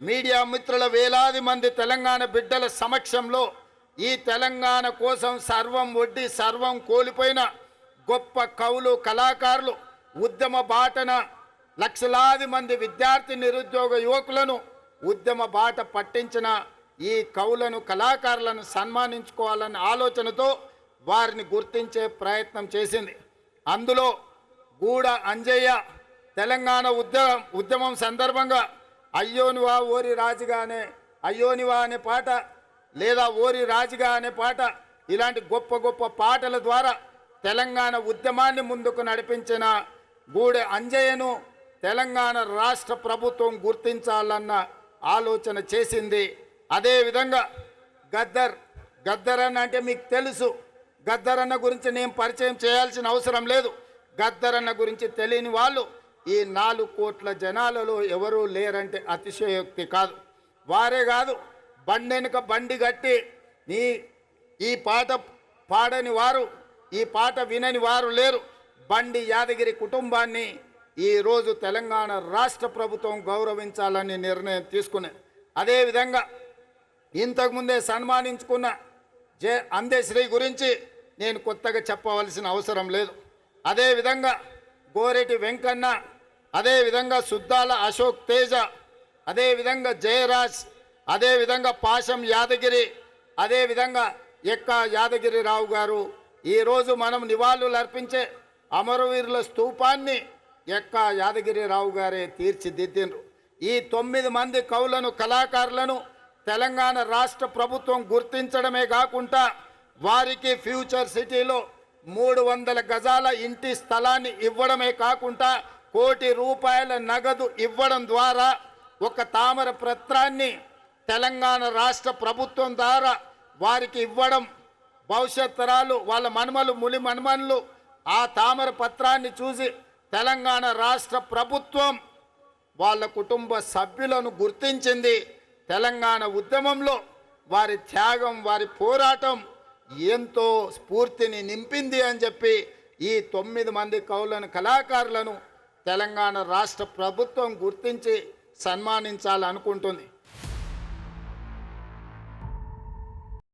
Media మిత్రుల వేలాది మంది తెలంగాణ బిడ్డల సమక్షంలో ఈ తెలంగాణ కోసం సర్వం ఒడ్డి సర్వం కోల్పోయిన గొప్ప కవులు కళాకారులు ఉద్యమ బాటన లక్షలాది మంది విద్యార్థి నిరుద్యోగ యువకులను ఉద్యమ బాట పట్టించిన ఈ కవులను కళాకారులను సన్మానించుకోవాలన్న ఆలోచనతో వారిని గుర్తించే ప్రయత్నం చేసింది. అందులో గూడ అంజయ్య తెలంగాణ ఉద్యమం సందర్భంగా అయ్యోనివా ఓరి రాజుగానే అయ్యోనివా అనే పాట లేదా ఓరి రాజుగా అనే పాట ఇలాంటి గొప్ప గొప్ప పాటల ద్వారా తెలంగాణ ఉద్యమాన్ని ముందుకు నడిపించిన గూడె అంజయ్యను తెలంగాణ రాష్ట్ర ప్రభుత్వం గుర్తించాలన్న ఆలోచన చేసింది. అదేవిధంగా గద్దర్ అంటే మీకు తెలుసు. గద్దరన్న గురించి నేను పరిచయం చేయాల్సిన అవసరం లేదు. గద్దరన్న గురించి తెలియని వాళ్ళు ఈ 4 కోట్ల జనాలలో ఎవరూ లేరంటే అతిశయోక్తి కాదు. వారే కాదు, బండెనుక బండి కట్టి ఈ పాట పాడని వారు, ఈ పాట వినని వారు లేరు. బండి యాదగిరి కుటుంబాన్ని ఈరోజు తెలంగాణ రాష్ట్ర ప్రభుత్వం గౌరవించాలని నిర్ణయం తీసుకున్నది. అదేవిధంగా ఇంతకుముందే సన్మానించుకున్న అందశ్రీ గురించి నేను కొత్తగా చెప్పవలసిన అవసరం లేదు. అదేవిధంగా గోరెటి వెంకన్న, అదేవిధంగా సుద్దాల అశోక్ తేజ, అదేవిధంగా జయరాజ్, అదేవిధంగా పాశం యాదగిరి, అదేవిధంగా ఎక్క యాదగిరిరావు గారు ఈరోజు మనం నివాళులు అర్పించే అమరవీరుల స్తూపాన్ని ఎక్క యాదగిరిరావు గారే తీర్చిదిద్దిండ్రు. ఈ 9 మంది కవులను కళాకారులను తెలంగాణ రాష్ట్ర ప్రభుత్వం గుర్తించడమే కాకుండా వారికి ఫ్యూచర్ సిటీలో 300 గజాల ఇంటి స్థలాన్ని ఇవ్వడమే కాకుండా ₹1 కోటి నగదు ఇవ్వడం ద్వారా ఒక తామర పత్రాన్ని తెలంగాణ రాష్ట్ర ప్రభుత్వం ద్వారా వారికి ఇవ్వడం, భవిష్యత్ తరాలు వాళ్ళ మనుమలు ములి మనుమనులు ఆ తామర పత్రాన్ని చూసి తెలంగాణ రాష్ట్ర ప్రభుత్వం వాళ్ళ కుటుంబ సభ్యులను గుర్తించింది. తెలంగాణ ఉద్యమంలో వారి త్యాగం, వారి పోరాటం ఎంతో స్ఫూర్తిని నింపింది అని చెప్పి ఈ 9 మంది కవులను కళాకారులను తెలంగాణ రాష్ట్ర ప్రభుత్వం గుర్తించి సన్మానించాలనుకుంటుంది.